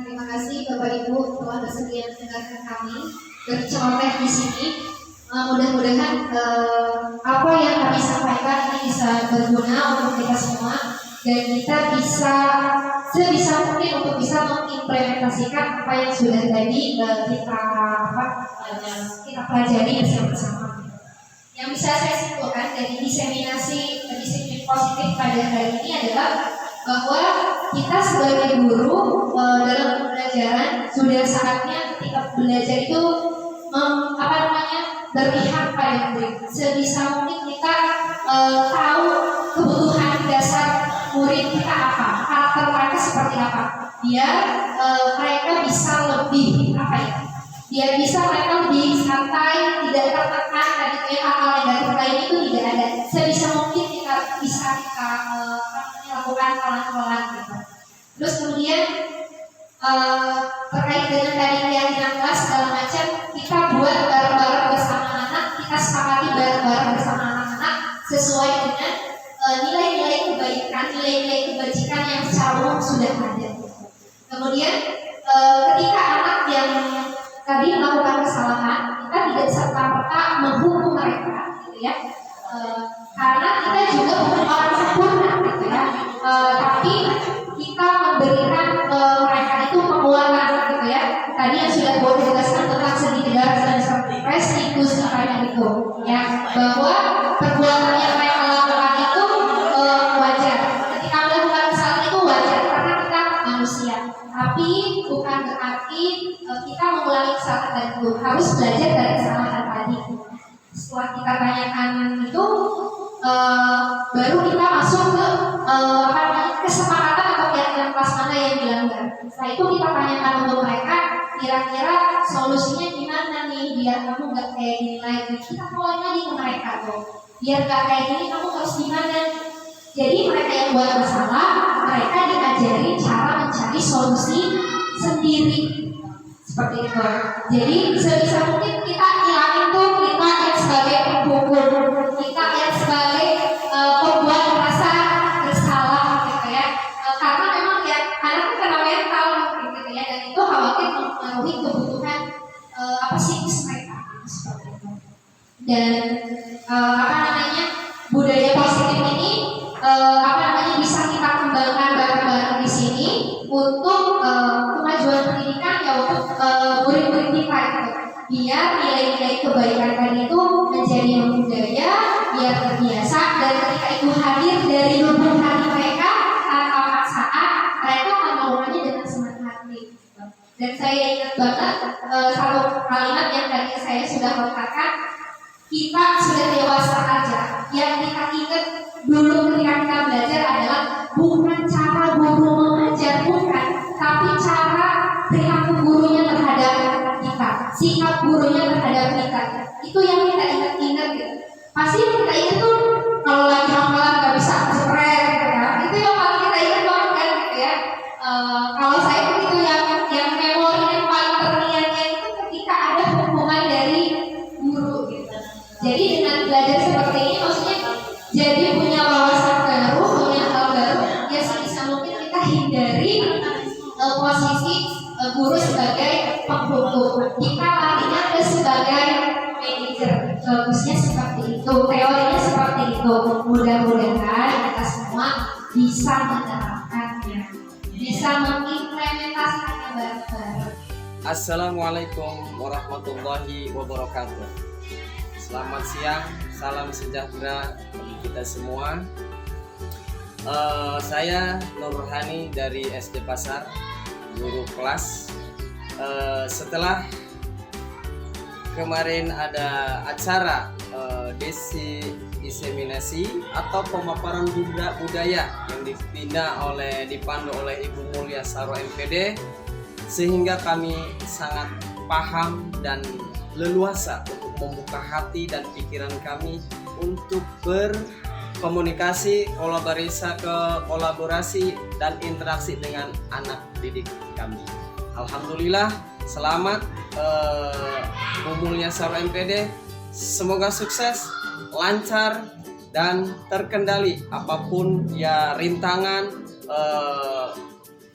Terima kasih Bapak Ibu telah bersedia mendengarkan kami berceloteh di sini. Mudah-mudahan apa yang kami sampaikan ini bisa berguna untuk kita semua, dan kita bisa sebisa mungkin untuk bisa mengimplementasikan apa yang sudah tadi kita pelajari bersama-sama. Yang bisa saya simpulkan dari diseminasi disiplin positif pada hari ini adalah bahwa kita sebagai guru dalam pembelajaran sudah saatnya ketika belajar itu berpihak pada murid. Sebisa mungkin kita tahu kebutuhan dasar murid kita apa, karakter mereka seperti apa, biar mereka bisa lebih biar bisa mereka lebih santai, tidak tertekan, dan itu hal-hal negatif lain itu tidak ada. Sebisa mungkin kita bisa lakukan pelan-pelan gitu. Terus kemudian terkait dengan tadi keyakinan kelas segala macam, kita buat bareng-bareng bersama anak, kita sepakati bareng-bareng bersama anak-anak sesuai dengan nilai-nilai kebaikan, nilai-nilai kebajikan yang secara umum sudah ada. Kemudian ketika anak yang tadi melakukan kesalahan, kita tidak serta-merta menghukum mereka, gitu ya. Karena kita juga bukan orang sempurna, gitu ya. Tapi kita memberikan mereka itu penguatan, gitu ya. Tadi yang sudah boleh dijelaskan tentang segitiga restitusi tadi itu, ya, bahwa perbuatan yang mereka lakukan itu wajar. Ketika melakukan kesalahan itu wajar karena kita manusia. Tapi bukan berarti kita mengulangi kesalahan itu. Harus belajar dari kesalahan tadi. Setelah kita tanyakan itu, baru kita masuk ke kesepakatan atau keyakinan kelas mana yang dilanggar. Setelah itu kita tanyakan untuk mereka, kira-kira solusinya gimana nih biar kamu nggak kayak gini lagi. Kita mulai lagi ke mereka tuh, biar nggak kayak gini kamu harus gimana. Jadi mereka yang buat masalah, mereka diajari cara mencari solusi sendiri, seperti itu. Jadi sebisa mungkin kita hilangin tuh kita yang sebagai penghukum, kita yang sebagai pembuat merasa bersalah, gitu ya. Karena memang ya anak itu kena mental, gitu ya, dan itu khawatir mempengaruhi kebutuhan psikis mereka. Dan budaya positif ini bisa kita kembangkan bareng-bareng di sini untuk kemajuan pendidikan ya untuk murid-murid kita gitu. Biar nilai-nilai kebaikan tadi itu menjadi budaya, biar terbiasa dan ketika itu hadir dari lubuk hati mereka tanpa paksaan, mereka akan melakukannya dengan senang hati. Dan saya ingat banget satu kalimat yang tadi saya sudah katakan, kita sudah dewasa aja. Yang kita ingat dulu ketika kita belajar adalah bukan cara guru mengajar, bukan, tapi cara perilaku gurunya terhadap kita, sikap gurunya terhadap kita. Itu yang kita ingat-ingat gitu. Pasti yang kita ingat tuh kalau lagi hafalan nggak bisa spread gitu ya. Itu yang paling kita ingat banget kan gitu ya. Kalau saya itu yang memori yang paling terngiang-ngiang itu ketika ada hubungan dari guru gitu. Jadi dengan belajar seperti ini maksudnya jadi punya wawasan baru, punya hal baru, ya sebisa mungkin kita hindari posisi guru sebagai penghukum. Kita larinya ke sebagai manajer. Bagusnya seperti itu, teorinya seperti itu. Mudah-mudahan kita semua bisa menerapkannya, bisa mengimplementasikannya bareng-bareng. Assalamualaikum warahmatullahi wabarakatuh. Selamat siang, salam sejahtera bagi kita semua. Saya Nur Rohani dari SD Pasar, guru kelas. Setelah kemarin ada acara diseminasi atau pemaparan budaya yang dipandu oleh Ibu Mulia Saro MPD, sehingga kami sangat paham dan leluasa untuk membuka hati dan pikiran kami untuk berkomunikasi, kolaborasi dan interaksi dengan anak didik kami. Alhamdulillah, selamat Bu Mulia Saro MPD. Semoga sukses, lancar dan terkendali apapun ya rintangan,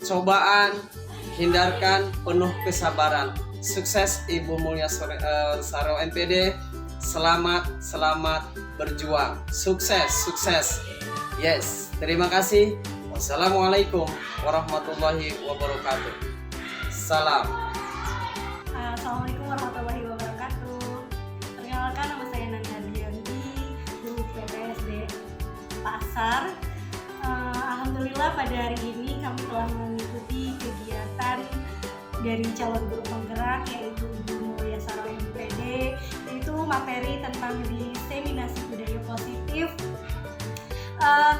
cobaan, hindarkan penuh kesabaran. Sukses Ibu Mulia Saro MPD. Selamat berjuang. Sukses. Yes, terima kasih. Wassalamualaikum warahmatullahi wabarakatuh. Salam. Assalamualaikum warahmatullahi wabarakatuh. Perkenalkan, nama saya Nanda Dianti, guru PPSD Pasar. Alhamdulillah pada hari ini kami telah mengikuti kegiatan dari calon guru penggerak yaitu Ibu Mulia Saro MPD, yaitu materi tentang diseminasi budaya positif.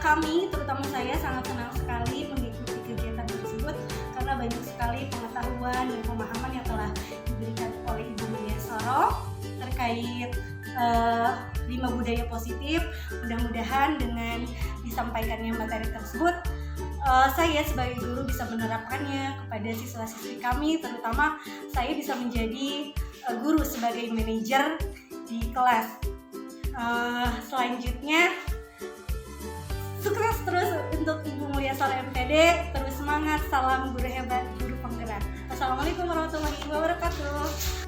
Kami, terutama saya, sangat senang sekali mengikuti kegiatan tersebut karena banyak sekali pengetahuan dan pemahaman yang telah diberikan oleh Ibu Mulia Saro terkait 5 budaya positif. Mudah-mudahan dengan disampaikannya materi tersebut, saya sebagai guru bisa menerapkannya kepada siswa-siswi kami, terutama saya bisa menjadi guru sebagai manajer di kelas. Selanjutnya, sukses terus untuk Ibu Mulia Saro MPD, terus semangat, salam guru hebat, guru penggerak. Assalamualaikum warahmatullahi wabarakatuh.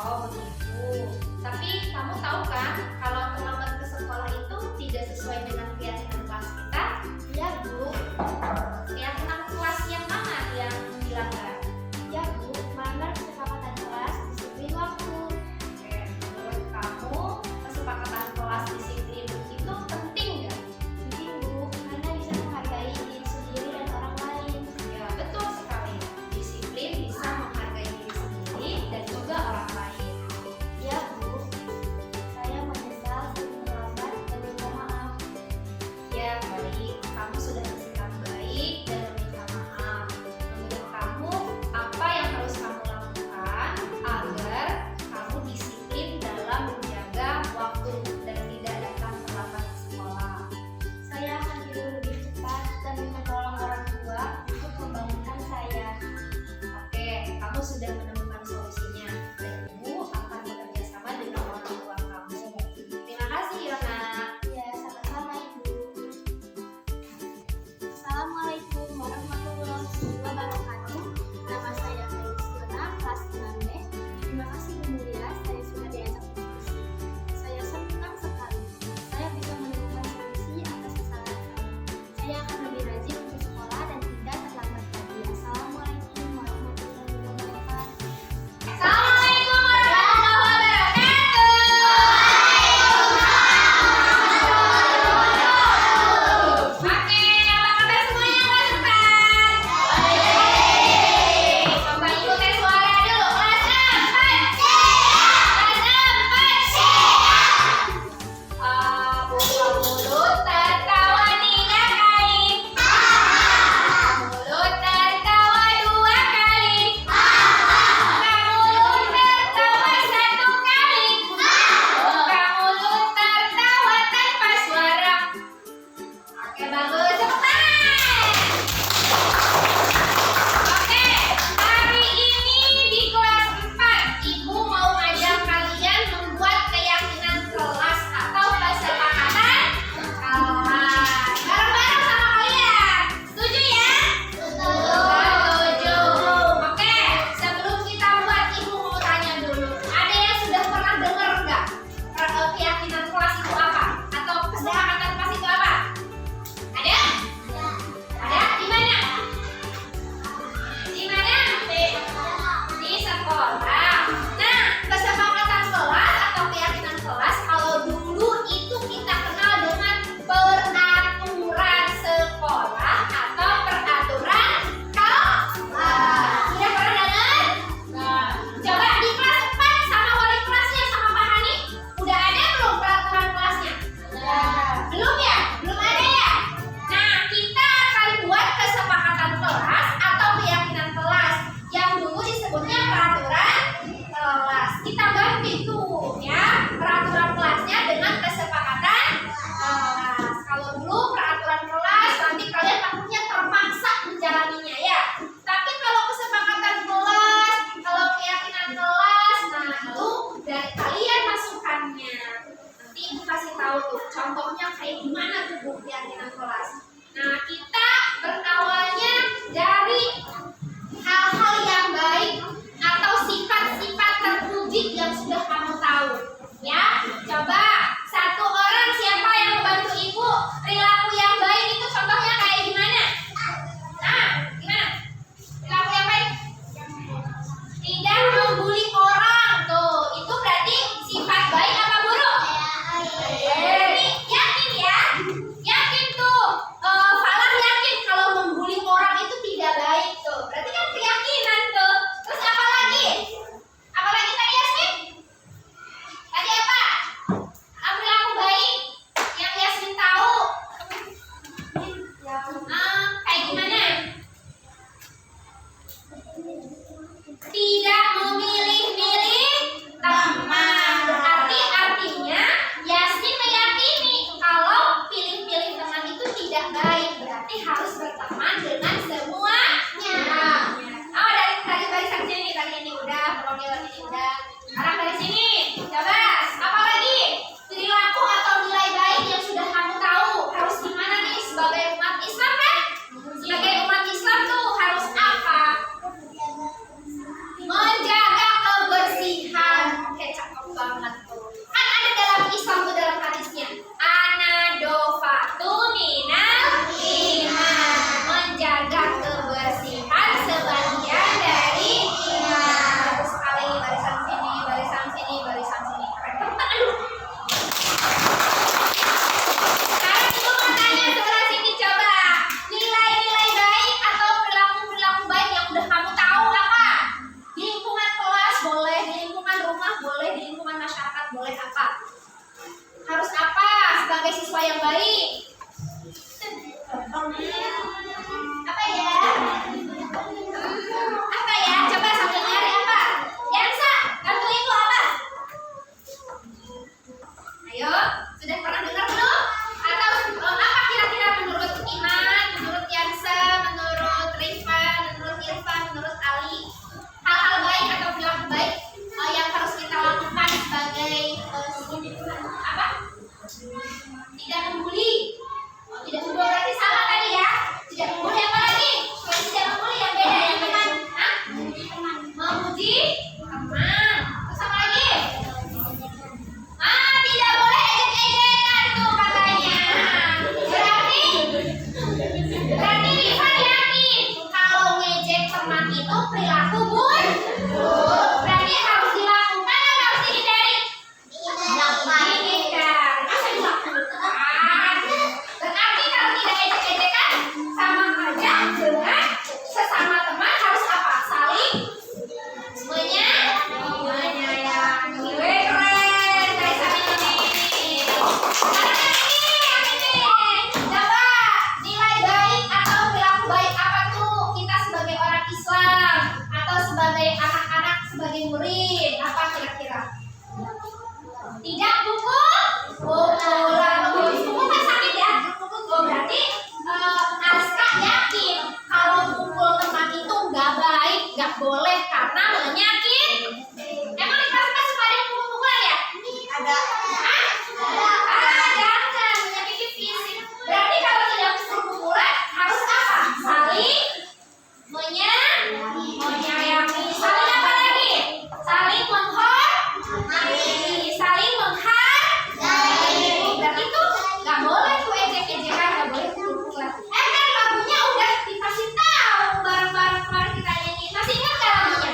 Oh begitu. Tapi kamu tahu kan kalau terlambat ke sekolah itu tidak sesuai dengan keyakinan kelas kita? Ya Bu. Keyakinan kelas yang mana yang dilanggar? Ya Bu, melanggar kesepakatan kelas disiplin waktu. Oke, menurut kamu kesepakatan kelas disiplin itu penting nggak? Penting Bu, karena bisa menghargai diri sendiri dan orang lain. Ya betul sekali. Disiplin bisa menghargai diri kamu sudah menemukan solusinya dan ibu akan bekerja sama dengan orang tua kamu. Terima kasih Yona. Ya, sama-sama ibu. Assalamualaikum warahmatullahi wabarakatuh. Nama saya Felis Yona, kelas 6B. Terima kasih Bu Mulia, saya sudah diajak diskusi. Saya senang sekali. Saya bisa menemukan solusi atas kesalahan saya. Saya akan lebih rajin untuk sekolah dan tidak terlambat lagi. Assalamualaikum warahmatullahi wabarakatuh. Assalamualaikum warahmatullahi wabarakatuh. Oke, apa kabar semuanya kelas 4? Baik. Coba ibu tes suara dulu. Kelas 4. Kelas 4. Buka mulut tertawa 3 kali. Mulut tertawa 2 kali. Buka mulut tertawa 1 kali. Buka mulut tertawa tanpa suara. Oke, bagus. Tepuk tangan. Oke, hari ini di kelas 4 Ibu mau ngajak kalian membuat keyakinan kelas atau kesepakatan kelas. Bareng-bareng sama kalian. Setuju ya? Setuju. Oke, sebelum kita buat Ibu mau tanya dulu. Ada yang sudah pernah dengar nggak keyakinan kelas itu apa? Atau kesepakatan kelas itu apa? Ada? Ada? Di mana? Di mana? Di sekolah. Nah, kesepakatan kelas atau keyakinan kelas kalau dulu itu kita kenal dengan peraturan sekolah atau peraturan kelas. Sudah pernah dengar? Coba di kelas 4 sama wali kelasnya sama Pak Hani, udah ada belum peraturan kelasnya? Belum ya? Belum ada ya? Nah, kita akan buat kesepakatan kelas atau keyakinan kelas yang dulu disebutnya peraturan kelas. Kita ganti tuh ya peraturan kelasnya dengan kesepakatan kelas. Kalau dulu peraturan kelas nanti kalian takutnya terpaksa menjalaninya ya. Tapi kalau kesepakatan kelas, kalau keyakinan kelas, nah itu dari kalian masukannya. Nanti Ibu kasih tahu tuh contohnya kayak gimana tuh Bu keyakinan kelas. Nah, kita berawalnya dari hal-hal yang baik atau sifat-sifat terpuji yang sudah kamu tahu. Ya, coba satu orang siapa yang membantu Ibu perilaku yang baik itu contohnya kayak gimana? Nah, gimana? Perilaku yang baik? Tidak membuli orang tuh. Itu berarti sifat baik apa buruk? Yakin ya? Yakin tuh. Falah yakin kalau membuli orang itu tidak baik tuh. Berarti kan keyakinan tuh. Terus apa lagi? Apa lagi tadi Yasmin? Tadi apa? Perilaku baik yang Yasmin tahu. Kayak gimana? Tidak memilih-milih teman. Berarti artinya Yasmin meyakini kalau pilih-pilih teman itu tidak baik. Berarti harus berteman dengan semuanya. Oh, dari barisan sini tadi ini udah, perwakilan ini udah. Sekarang dari sini. Coba, apa lagi? Perilaku atau nilai baik yang sudah kamu tahu harus gimana nih sebagai umat Islam kan? Sebagai umat Islam tuh harus apa? Menjaga kebersihan. Oke, cakep banget tuh. Kan ada dalam Islam tuh dalam hadisnya. Anadofatu minal iman. Menjaga kebersihan sebagian dari iman. Bagus sekali barisan sini. memuji teman. Terus apa lagi? Tidak boleh ejek-ejekan tuh katanya. Berarti Rifan yakin kalau ngejek teman itu perilaku buruk. Berarti harus dilakukan atau harus dihindari? Dihindarkan. Masa dilakukan? Berarti kalau tidak ejek-ejekan sama aja dengan sesama teman harus apa? Saling menyayangi. Keren, guys, amin. Coba nilai baik atau perilaku baik apa tuh kita sebagai orang Islam atau sebagai anak-anak, sebagai murid, apa kira-kira? Tidak pukulan. Pukul kan sakit ya? Berarti Aska yakin kalau pukul teman itu nggak baik, nggak boleh karena menyakit. Emang di kelas suka ada yang pukul-pukulan ya? Ada. Jangan menyakiti fisik. Berarti kalau tidak pukul-pukulan harus apa? Saling menyayangi. Saling apa lagi? Saling menghormati. Saling menghargai. Berarti tuh nggak boleh tuh ejek-ejekan, nggak boleh pukul-pukulan. Kan lagunya udah dikasih tahu bareng-bareng kemarin kita nyanyi. Masih ingat nggak lagunya?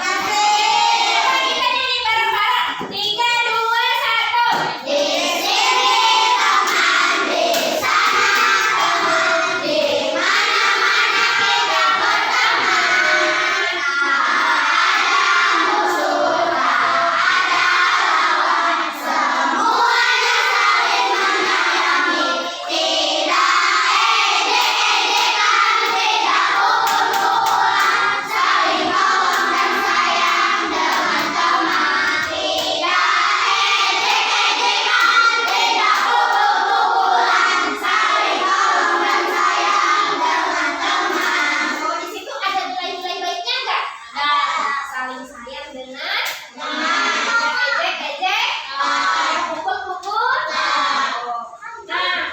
Coba kita nyanyi bareng-bareng. 3, 2, 1. Di sini teman, di sana teman, di mana-mana kita berteman. Ada musuh, ada lawan, semuanya saling menyayangi. Tidak ejek-ejekan, tidak pukul-pukulan, saling tolong dan sayang dengan teman. Tidak ejek-ejekan, tidak pukul-pukulan, saling tolong dan sayang dengan teman. Oh, di situ ada nilai-nilai baiknya enggak? Saling sayang dengan teman. Tidak ejek-ejek, tidak pukul-pukul. Nah,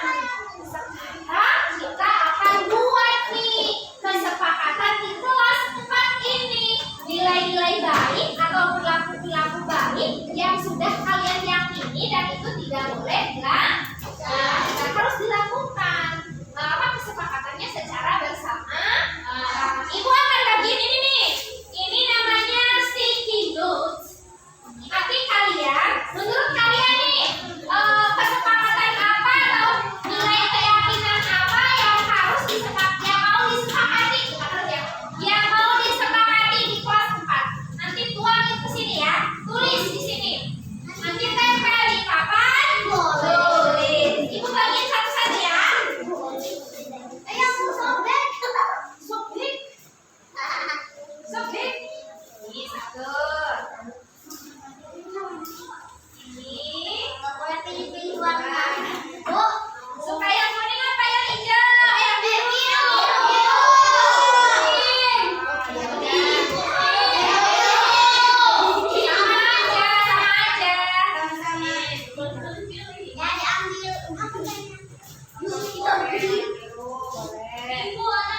sekarang kita akan buat nih kesepakatan di kelas 4 ini. Nilai-nilai baik atau perilaku-perilaku baik yang sudah kalian yakini dan itu tidak boleh dilanggar, harus dilakukan. Apa kesepakatannya secara bersama? Ibu akan bagiin ini nih. Ini namanya sticky notes. Nanti kalian, menurut kalian nih, kesepakatan apa atau nilai keyakinan apa yang harus disepakati, yang mau disepakati di kelas 4. Nanti tuangin ke sini ya, tulis di sini. Nanti tempel di papan tulis. Ibu bagiin satu-satu ya. Ayo, sobek. Ini satu. Ini Bu, suka yang kuning apa yang hijau? Yang biru. Sama aja.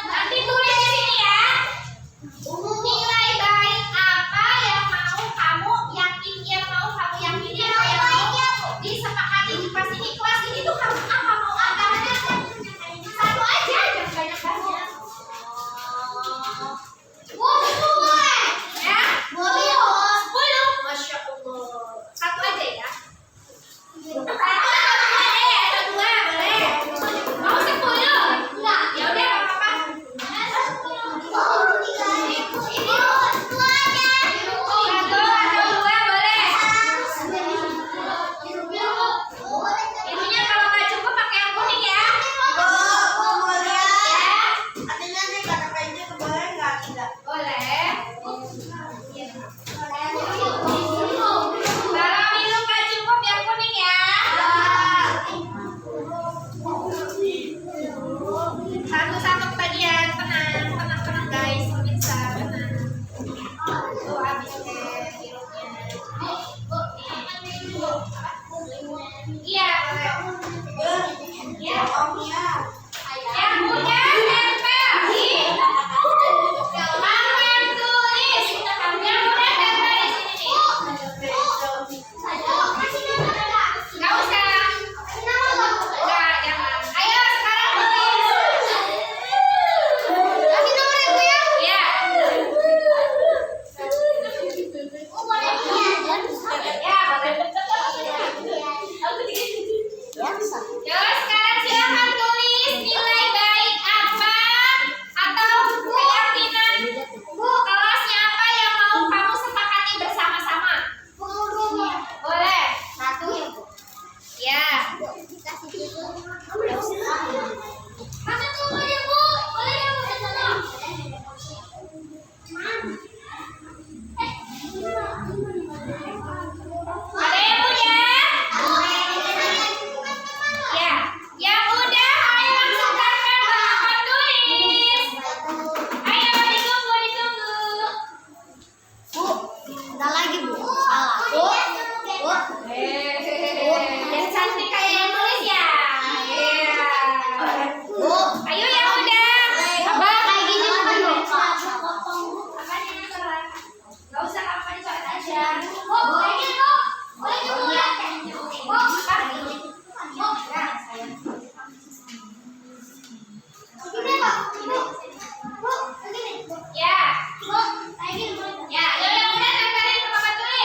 Nanti tulis di sini ya. Nilai baik apa yang mau kamu yakini apa yang mau disepakati di kelas ini. Kelas ini tuh harus apa, mau apa? Satu aja, jangan banyak-banyak. 10 ya? 10. Masya Allah. Satu aja ya. Satu atau dua boleh. Mau 10? Enggak. Ya udah, nggak apa-apa. Satu atau dua boleh. Ininya kalau nggak cukup pakai yang kuning ya. Boleh. Kalau minum nggak cukup yang kuning ya. Satu-satu bagian, tenang guys, pemirsa, tenang. Tuh habis deh hirupnya. Iya, boleh. Iya. Yang punya tempel di papan tulis. Yang punya Sebentar lagi Bu. Salah. Bu. Yang cantik kayak yang nulis ya. Bu, ayo yang udah. Mbak, kayak gini Bu. Gak usah apa dicoret aja. Bu, ini Bu. Boleh Bu ya. Bu, begini Pak. Bu, begini. Ya. Bu, kayak gini Bu. Ya, ayo yang udah tempelin ke papan tulis.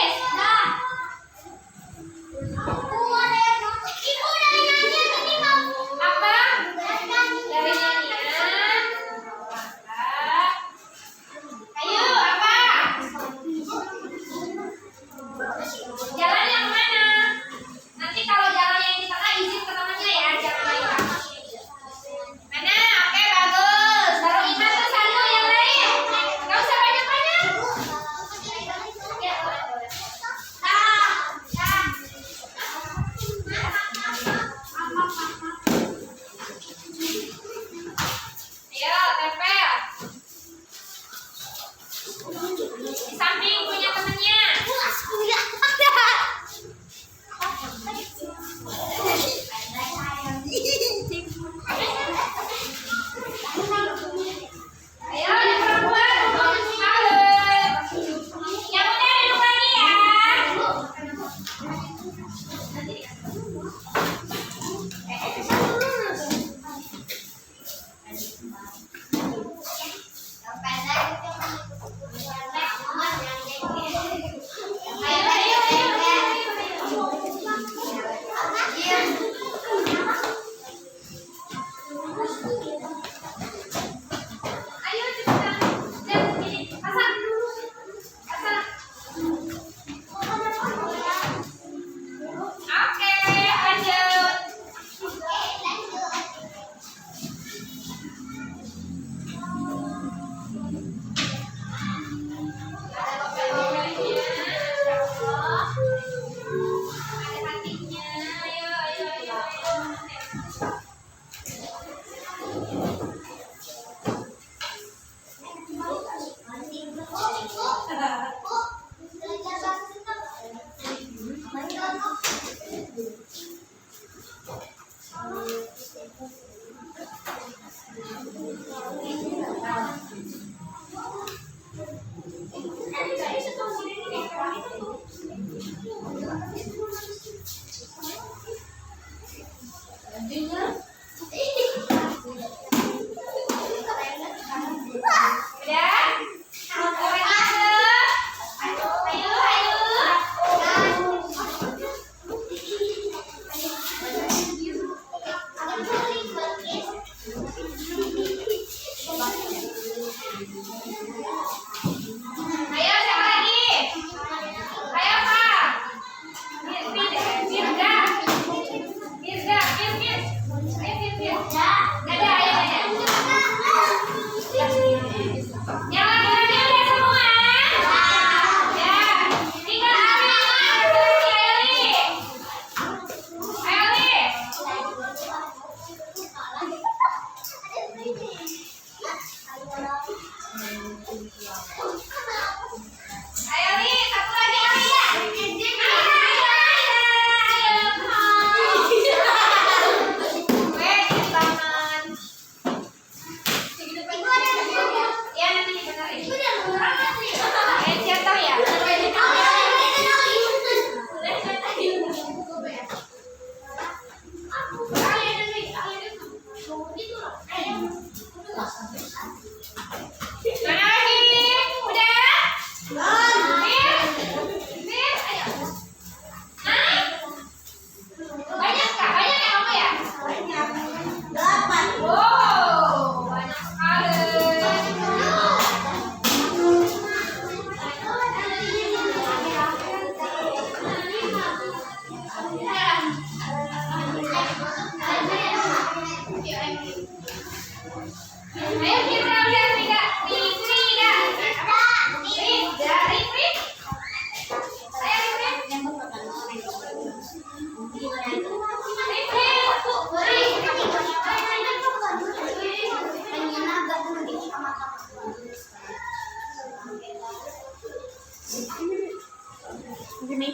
Gini.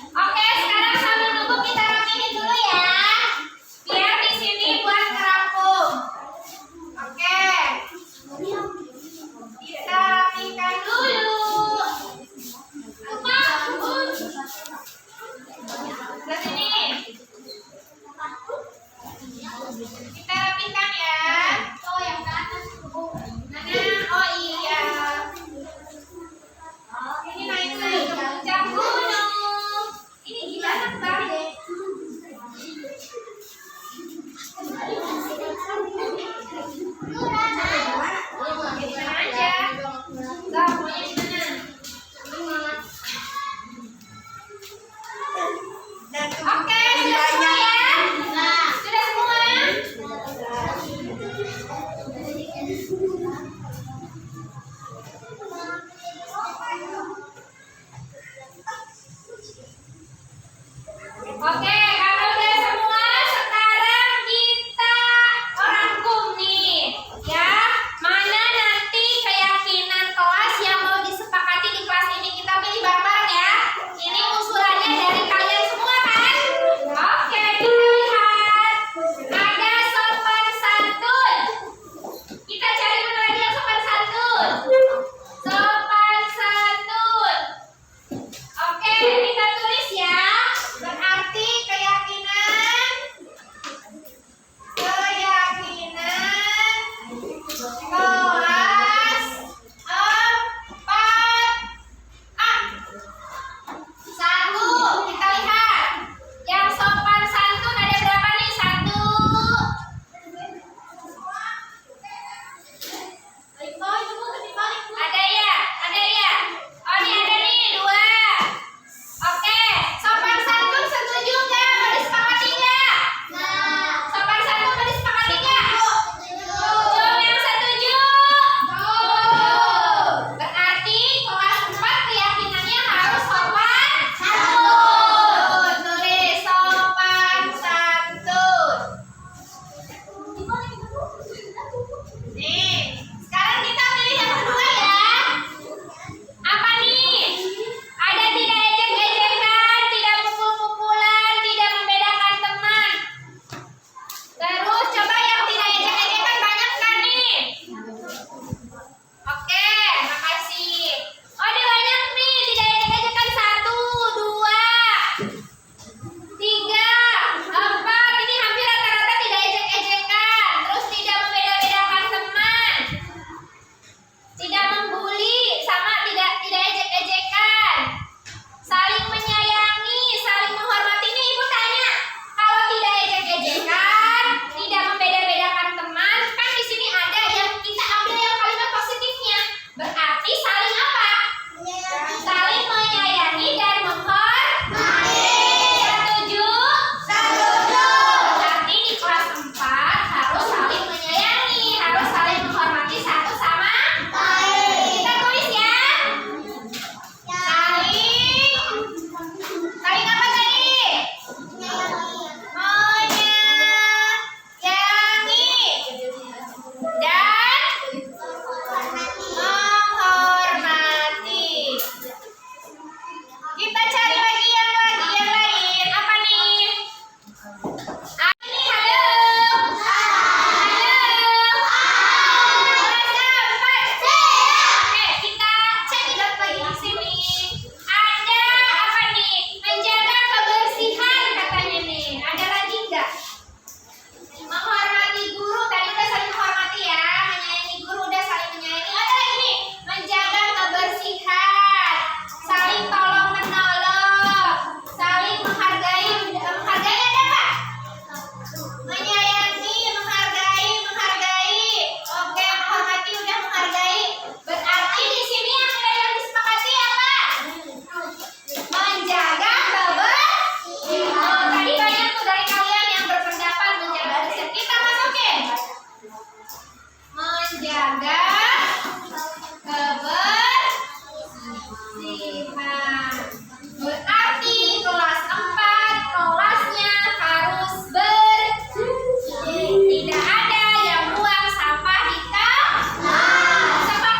Oke, sekarang sambil nunggu kita rapihin dulu ya. Biar di sini buat kerampung. Oke. Kita rapikan dulu. Ke sini. Kita rapikan ya. Oh, yang ke atas. Mana? Oh iya. Ini naik lagi ke puncak gunung. Ini gimana Bang? Di mana aja? Bang, maunya di mana? Oke, sudah semua ya? Sudah semua? Oke, kalau udah semua, sekarang kita rangkum nih, ya. Mana nanti keyakinan kelas yang mau disepakati di kelas ini, kita pilih bareng-bareng ya. Ini usulannya dari kalian semua kan? Oke, kita lihat. Ada sopan santun. Kita cari mana lagi yang sopan santun? Sopan santun. Oke, kita tulis ya. Berarti keyakinan kelas 4A. Satu, kita lihat. Yang sopan santun ada berapa nih? Satu. Ada ya? Ada ya? Oh, ini ada nih, dua. Oke, sopan santun setuju nggak? Mau disepakati nggak? Sopan santun mau disepakati nggak? Yang setuju? Berarti kelas 4 keyakinannya harus sopan santun. Tulis sopan santun. Nih, sekarang kita pilih yang kedua ya. Apa nih? Ada tidak ejek-ejekan, tidak pukul-pukulan, tidak membedakan teman. Terus coba yang tidak ejek-ejekan banyak kan nih? Oke, makasih. Oh, ini banyak nih, tidak ejek-ejekan. 1, 2, 3, 4. Ini hampir rata-rata tidak ejek-ejekan. Terus tidak membeda-bedakan teman. Tidak membuli, sama tidak ejek-ejekan. Saling menyayangi, saling menghormati. Ini ibu tanya, kalau tidak ejek-ejekan, tidak membeda-bedakan teman, kan di sini ada yang kita ambil yang kalimat positifnya. Berarti saling apa? Saling menyayangi dan menghormati. Setuju? Setuju. Berarti di kelas 4 harus saling menyayangi, harus saling menghormati satu sama lain. Kita tulis ya. Saling apa tadi? Menyayangi dan menghormati. Kita cari lagi yang lain. Apa nih? Ini halo. Oke, kita cekidot lagi di sini. Ada apa nih? Menjaga kebersihan katanya nih. Ada lagi enggak? Menghormati guru, tadi udah saling menghormati ya. Menyayangi guru udah saling menyayangi. Ada lagi nih, menjaga kebersihan, saling tolong menolong, saling menghargai. Menghargai ada nggak? Menyayangi, menghargai. Oke, menghormati udah menghargai. Berarti di sini yang disepakati apa? Menjaga kebersihan. Tadi banyak tuh dari kalian yang berpendapat menjaga kebersihan. Kita masukin. Menjaga kebersihan. Berarti kelas 4 kelasnya harus bersih. Tidak ada yang buang sampah di kelas. Sepakat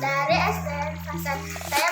Dari SDN Pasar. Saya